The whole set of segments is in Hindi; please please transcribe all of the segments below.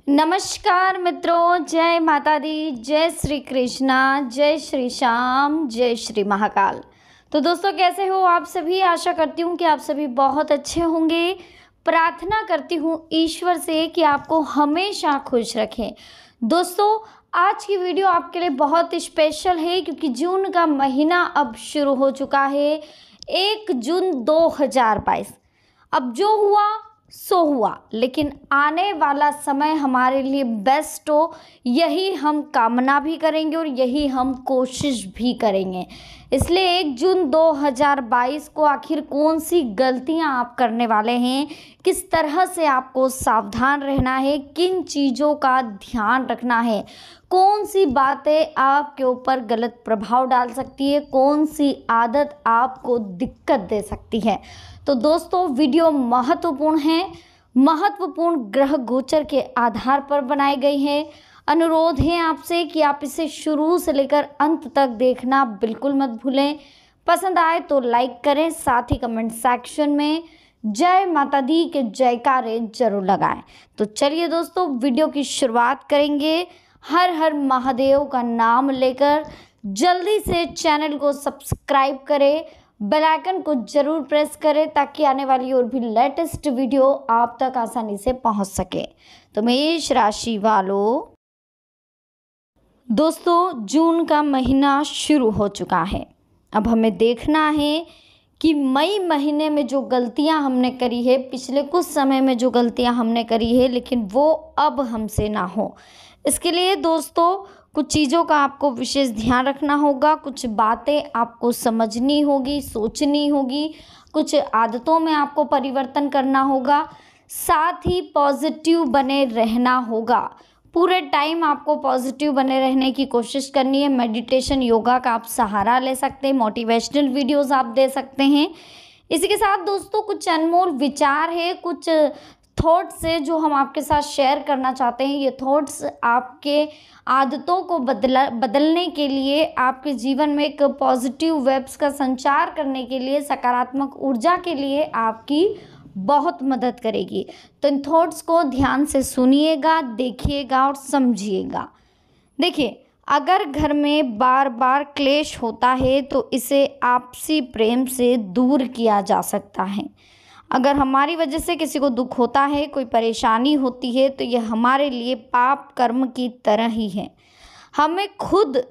नमस्कार मित्रों, जय माता दी, जय श्री कृष्णा, जय श्री श्याम, जय श्री महाकाल। तो दोस्तों, कैसे हो आप सभी? आशा करती हूँ कि आप सभी बहुत अच्छे होंगे। प्रार्थना करती हूँ ईश्वर से कि आपको हमेशा खुश रखें। दोस्तों, आज की वीडियो आपके लिए बहुत स्पेशल है क्योंकि जून का महीना अब शुरू हो चुका है। 1 जून 2022। अब जो हुआ सो हुआ, लेकिन आने वाला समय हमारे लिए बेस्ट हो, यही हम कामना भी करेंगे और यही हम कोशिश भी करेंगे। इसलिए 1 जून 2022 को आखिर कौन सी गलतियां आप करने वाले हैं, किस तरह से आपको सावधान रहना है, किन चीज़ों का ध्यान रखना है, कौन सी बातें आपके ऊपर गलत प्रभाव डाल सकती है, कौन सी आदत आपको दिक्कत दे सकती है। तो दोस्तों, वीडियो महत्वपूर्ण है, महत्वपूर्ण ग्रह गोचर के आधार पर बनाई गई है। अनुरोध है आपसे कि आप इसे शुरू से लेकर अंत तक देखना बिल्कुल मत भूलें। पसंद आए तो लाइक करें, साथ ही कमेंट सेक्शन में जय माता दी के जयकारे जरूर लगाएं। तो चलिए दोस्तों, वीडियो की शुरुआत करेंगे हर हर महादेव का नाम लेकर। जल्दी से चैनल को सब्सक्राइब करें, बेल आइकन को जरूर प्रेस करें ताकि आने वाली और भी लेटेस्ट वीडियो आप तक आसानी से पहुंच सके। तो मेष राशि वालों, दोस्तों, जून का महीना शुरू हो चुका है। अब हमें देखना है कि मई महीने में जो गलतियां हमने करी है, पिछले कुछ समय में जो गलतियां हमने करी है, लेकिन वो अब हमसे ना हो। इसके लिए दोस्तों, कुछ चीज़ों का आपको विशेष ध्यान रखना होगा, कुछ बातें आपको समझनी होगी, सोचनी होगी, कुछ आदतों में आपको परिवर्तन करना होगा, साथ ही पॉजिटिव बने रहना होगा। पूरे टाइम आपको पॉजिटिव बने रहने की कोशिश करनी है। मेडिटेशन, योगा का आप सहारा ले सकते हैं, मोटिवेशनल वीडियोस आप दे सकते हैं। इसी के साथ दोस्तों, कुछ अनमोल विचार है, कुछ थॉट्स है जो हम आपके साथ शेयर करना चाहते हैं। ये थॉट्स आपके आदतों को बदलने के लिए, आपके जीवन में एक पॉजिटिव वेब्स का संचार करने के लिए, सकारात्मक ऊर्जा के लिए आपकी बहुत मदद करेगी। तो इन थॉट्स को ध्यान से सुनिएगा, देखिएगा और समझिएगा। देखिए, अगर घर में बार बार क्लेश होता है तो इसे आपसी प्रेम से दूर किया जा सकता है। अगर हमारी वजह से किसी को दुख होता है, कोई परेशानी होती है, तो यह हमारे लिए पाप कर्म की तरह ही है। हमें खुद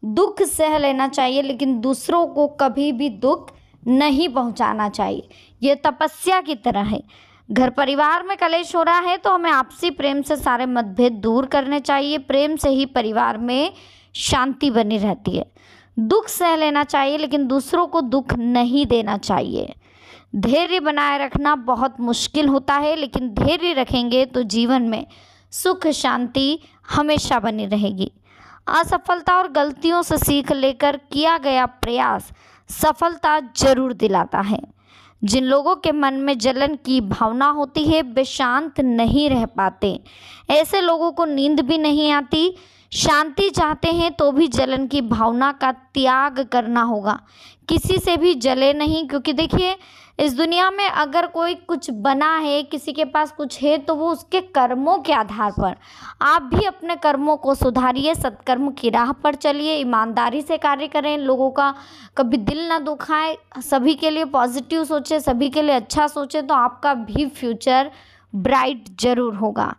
दुख सह लेना चाहिए, लेकिन दूसरों को कभी भी दुख नहीं पहुंचाना चाहिए। यह तपस्या की तरह है। घर परिवार में कलेश हो रहा है तो हमें आपसी प्रेम से सारे मतभेद दूर करने चाहिए। प्रेम से ही परिवार में शांति बनी रहती है। दुख सह लेना चाहिए, लेकिन दूसरों को दुख नहीं देना चाहिए। धैर्य बनाए रखना बहुत मुश्किल होता है, लेकिन धैर्य रखेंगे तो जीवन में सुख शांति हमेशा बनी रहेगी। असफलता और गलतियों से सीख लेकर किया गया प्रयास सफलता जरूर दिलाता है। जिन लोगों के मन में जलन की भावना होती है, वे शांत नहीं रह पाते। ऐसे लोगों को नींद भी नहीं आती। शांति चाहते हैं तो भी जलन की भावना का त्याग करना होगा। किसी से भी जले नहीं, क्योंकि देखिए, इस दुनिया में अगर कोई कुछ बना है, किसी के पास कुछ है, तो वो उसके कर्मों के आधार पर। आप भी अपने कर्मों को सुधारिए, सत्कर्म की राह पर चलिए, ईमानदारी से कार्य करें, लोगों का कभी दिल ना दुखाएं, सभी के लिए पॉजिटिव सोचें, सभी के लिए अच्छा सोचें, तो आपका भी फ्यूचर ब्राइट जरूर होगा।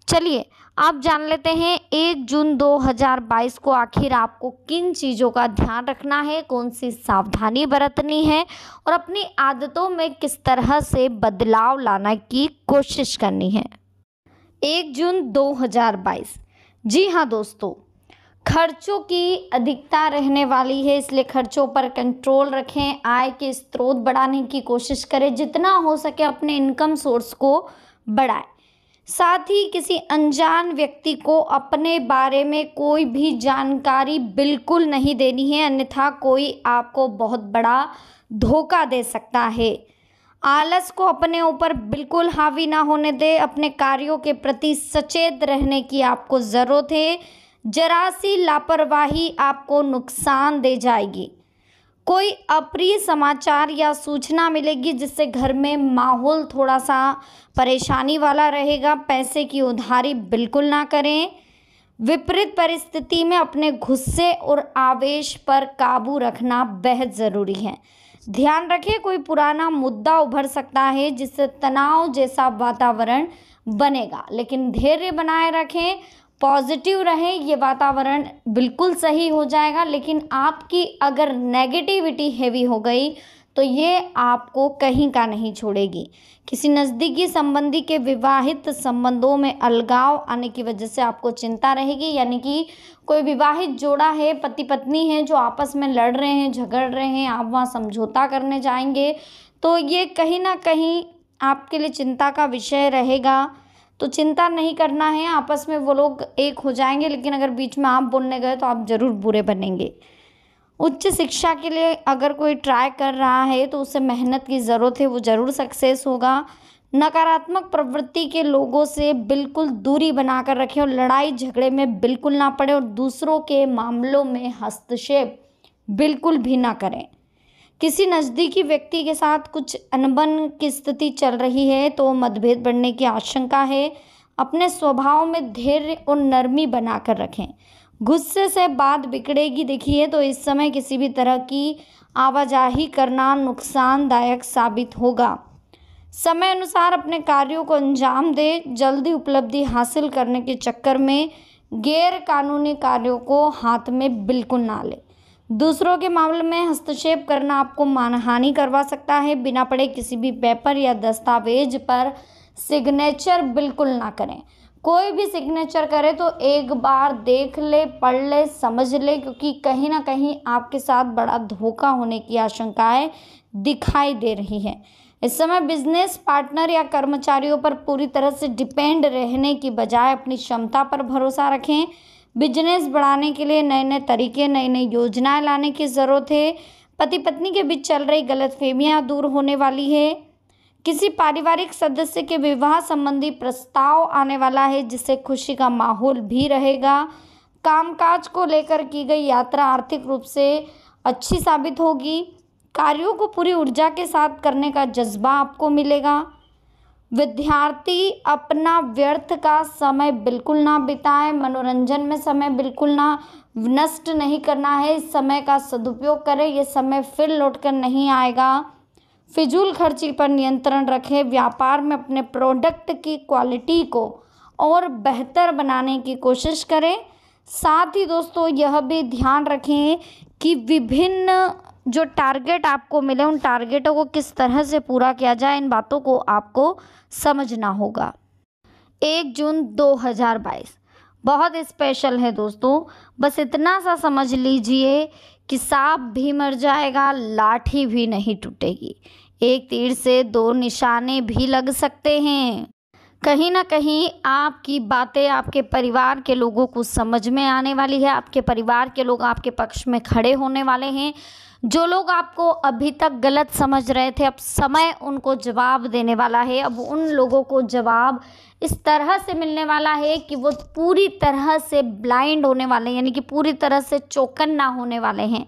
चलिए, आप जान लेते हैं 1 जून 2022 को आखिर आपको किन चीज़ों का ध्यान रखना है, कौन सी सावधानी बरतनी है और अपनी आदतों में किस तरह से बदलाव लाने की कोशिश करनी है। 1 जून 2022। जी हाँ दोस्तों, खर्चों की अधिकता रहने वाली है, इसलिए खर्चों पर कंट्रोल रखें। आय के स्रोत बढ़ाने की कोशिश करें, जितना हो सके अपने इनकम सोर्स को बढ़ाएं। साथ ही किसी अनजान व्यक्ति को अपने बारे में कोई भी जानकारी बिल्कुल नहीं देनी है, अन्यथा कोई आपको बहुत बड़ा धोखा दे सकता है। आलस को अपने ऊपर बिल्कुल हावी ना होने दे। अपने कार्यों के प्रति सचेत रहने की आपको ज़रूरत है। जरा सी लापरवाही आपको नुकसान दे जाएगी। कोई अप्रिय समाचार या सूचना मिलेगी जिससे घर में माहौल थोड़ा सा परेशानी वाला रहेगा। पैसे की उधारी बिल्कुल ना करें। विपरीत परिस्थिति में अपने गुस्से और आवेश पर काबू रखना बेहद ज़रूरी है। ध्यान रखें, कोई पुराना मुद्दा उभर सकता है जिससे तनाव जैसा वातावरण बनेगा, लेकिन धैर्य बनाए रखें, पॉजिटिव रहें, ये वातावरण बिल्कुल सही हो जाएगा। लेकिन आपकी अगर नेगेटिविटी हैवी हो गई तो ये आपको कहीं का नहीं छोड़ेगी। किसी नज़दीकी संबंधी के विवाहित संबंधों में अलगाव आने की वजह से आपको चिंता रहेगी, यानी कि कोई विवाहित जोड़ा है, पति पत्नी है जो आपस में लड़ रहे हैं, झगड़ रहे हैं, आप वहाँ समझौता करने जाएंगे तो ये कहीं ना कहीं आपके लिए चिंता का विषय रहेगा। तो चिंता नहीं करना है, आपस में वो लोग एक हो जाएंगे, लेकिन अगर बीच में आप बोलने गए तो आप ज़रूर बुरे बनेंगे। उच्च शिक्षा के लिए अगर कोई ट्राई कर रहा है तो उसे मेहनत की ज़रूरत है, वो ज़रूर सक्सेस होगा। नकारात्मक प्रवृत्ति के लोगों से बिल्कुल दूरी बनाकर रखें और लड़ाई झगड़े में बिल्कुल ना पड़े और दूसरों के मामलों में हस्तक्षेप बिल्कुल भी ना करें। किसी नज़दीकी व्यक्ति के साथ कुछ अनबन की स्थिति चल रही है तो मतभेद बढ़ने की आशंका है। अपने स्वभाव में धैर्य और नरमी बनाकर रखें। गुस्से से बात बिगड़ेगी देखिए, तो इस समय किसी भी तरह की आवाजाही करना नुकसानदायक साबित होगा। समय अनुसार अपने कार्यों को अंजाम दें। जल्दी उपलब्धि हासिल करने के चक्कर में गैर कानूनी कार्यों को हाथ में बिल्कुल ना लें। दूसरों के मामले में हस्तक्षेप करना आपको मानहानि करवा सकता है। बिना पढ़े किसी भी पेपर या दस्तावेज पर सिग्नेचर बिल्कुल ना करें। कोई भी सिग्नेचर करे तो एक बार देख ले, पढ़ ले, समझ ले, क्योंकि कहीं ना कहीं आपके साथ बड़ा धोखा होने की आशंकाएं दिखाई दे रही है। इस समय बिजनेस पार्टनर या कर्मचारियों पर पूरी तरह से डिपेंड रहने की बजाय अपनी क्षमता पर भरोसा रखें। बिजनेस बढ़ाने के लिए नए नए तरीके, नई नई योजनाएं लाने की ज़रूरत है। पति पत्नी के बीच चल रही गलतफहमियां दूर होने वाली है। किसी पारिवारिक सदस्य के विवाह संबंधी प्रस्ताव आने वाला है जिससे खुशी का माहौल भी रहेगा। कामकाज को लेकर की गई यात्रा आर्थिक रूप से अच्छी साबित होगी। कार्यों को पूरी ऊर्जा के साथ करने का जज्बा आपको मिलेगा। विद्यार्थी अपना व्यर्थ का समय बिल्कुल ना बिताएं। मनोरंजन में समय बिल्कुल ना नष्ट नहीं करना है। इस समय का सदुपयोग करें, ये समय फिर लौटकर नहीं आएगा। फिजूल खर्ची पर नियंत्रण रखें। व्यापार में अपने प्रोडक्ट की क्वालिटी को और बेहतर बनाने की कोशिश करें। साथ ही दोस्तों यह भी ध्यान रखें कि विभिन्न जो टारगेट आपको मिले उन टारगेटों को किस तरह से पूरा किया जाए, इन बातों को आपको समझना होगा। 1 जून 2022 बहुत स्पेशल है दोस्तों। बस इतना सा समझ लीजिए कि सांप भी मर जाएगा, लाठी भी नहीं टूटेगी। एक तीर से 2 निशाने भी लग सकते हैं। कहीं ना कहीं आपकी बातें आपके परिवार के लोगों को समझ में आने वाली है। आपके परिवार के लोग आपके पक्ष में खड़े होने वाले हैं। जो लोग आपको अभी तक गलत समझ रहे थे, अब समय उनको जवाब देने वाला है। अब उन लोगों को जवाब इस तरह से मिलने वाला है कि वो पूरी तरह से ब्लाइंड होने वाले हैं, यानी कि पूरी तरह से चौकन्ना होने वाले हैं।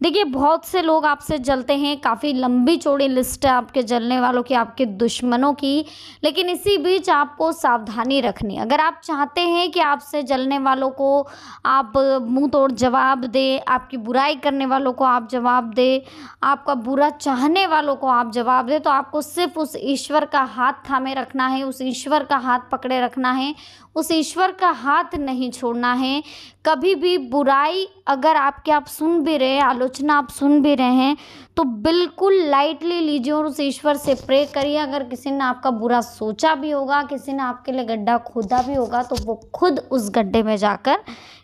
देखिए, बहुत से लोग आपसे जलते हैं, काफ़ी लंबी चौड़ी लिस्ट है आपके जलने वालों की, आपके दुश्मनों की। लेकिन इसी बीच आपको सावधानी रखनी। अगर आप चाहते हैं कि आपसे जलने वालों को आप मुंह तोड़ जवाब दें, आपकी बुराई करने वालों को आप जवाब दें, आपका बुरा चाहने वालों को आप जवाब दें, तो आपको सिर्फ उस ईश्वर का हाथ थामे रखना है, उस ईश्वर का हाथ पकड़े रखना है, उस ईश्वर का हाथ नहीं छोड़ना है। कभी भी बुराई अगर आपके आप सुन भी रहे हैं, आलोचना आप सुन भी रहे हैं, तो बिल्कुल लाइटली लीजिए और उस ईश्वर से प्रे करिए। अगर किसी ने आपका बुरा सोचा भी होगा, किसी ने आपके लिए गड्ढा खोदा भी होगा, तो वो खुद उस गड्ढे में जाकर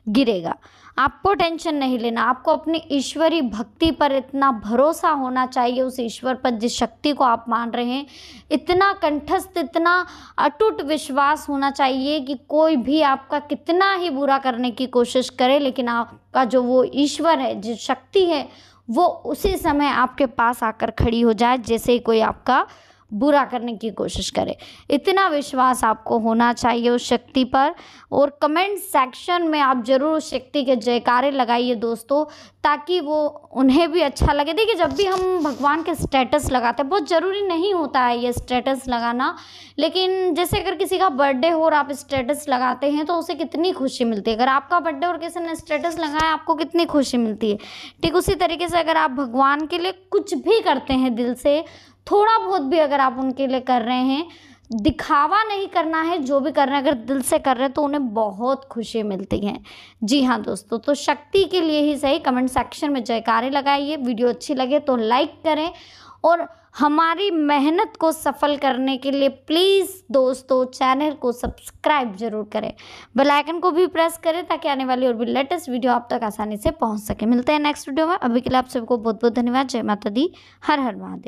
गिरेगा। आपको टेंशन नहीं लेना। आपको अपनी ईश्वरी भक्ति पर इतना भरोसा होना चाहिए, उस ईश्वर पर जिस शक्ति को आप मान रहे हैं, इतना कंठस्थ, इतना अटूट विश्वास होना चाहिए कि कोई भी आपका कितना ही बुरा करने की कोशिश करे, लेकिन आपका जो वो ईश्वर है, जो शक्ति है, वो उसी समय आपके पास आकर खड़ी हो जाए जैसे ही कोई आपका बुरा करने की कोशिश करे। इतना विश्वास आपको होना चाहिए उस शक्ति पर। और कमेंट सेक्शन में आप ज़रूर उस शक्ति के जयकारे लगाइए दोस्तों, ताकि वो उन्हें भी अच्छा लगे। देखिए, जब भी हम भगवान के स्टेटस लगाते हैं, बहुत ज़रूरी नहीं होता है ये स्टेटस लगाना, लेकिन जैसे अगर किसी का बर्थडे हो और आप स्टेटस लगाते हैं तो उसे कितनी खुशी मिलती है। अगर आपका बर्थडे और किसी ने स्टेटस लगाया, आपको कितनी खुशी मिलती है। ठीक उसी तरीके से अगर आप भगवान के लिए कुछ भी करते हैं दिल से, थोड़ा बहुत भी अगर आप उनके लिए कर रहे हैं, दिखावा नहीं करना है, जो भी कर रहे हैं अगर दिल से कर रहे हैं तो उन्हें बहुत खुशी मिलती है। जी हाँ दोस्तों, तो शक्ति के लिए ही सही कमेंट सेक्शन में जयकारे लगाइए। वीडियो अच्छी लगे तो लाइक करें, और हमारी मेहनत को सफल करने के लिए प्लीज़ दोस्तों चैनल को सब्सक्राइब जरूर करें, बेल आइकन को भी प्रेस करें, ताकि आने वाली और भी लेटेस्ट वीडियो आप तक आसानी से पहुंच सके। मिलते हैं नेक्स्ट वीडियो में। अभी के लिए आप सबको बहुत बहुत धन्यवाद। जय माता दी, हर हर महादेव।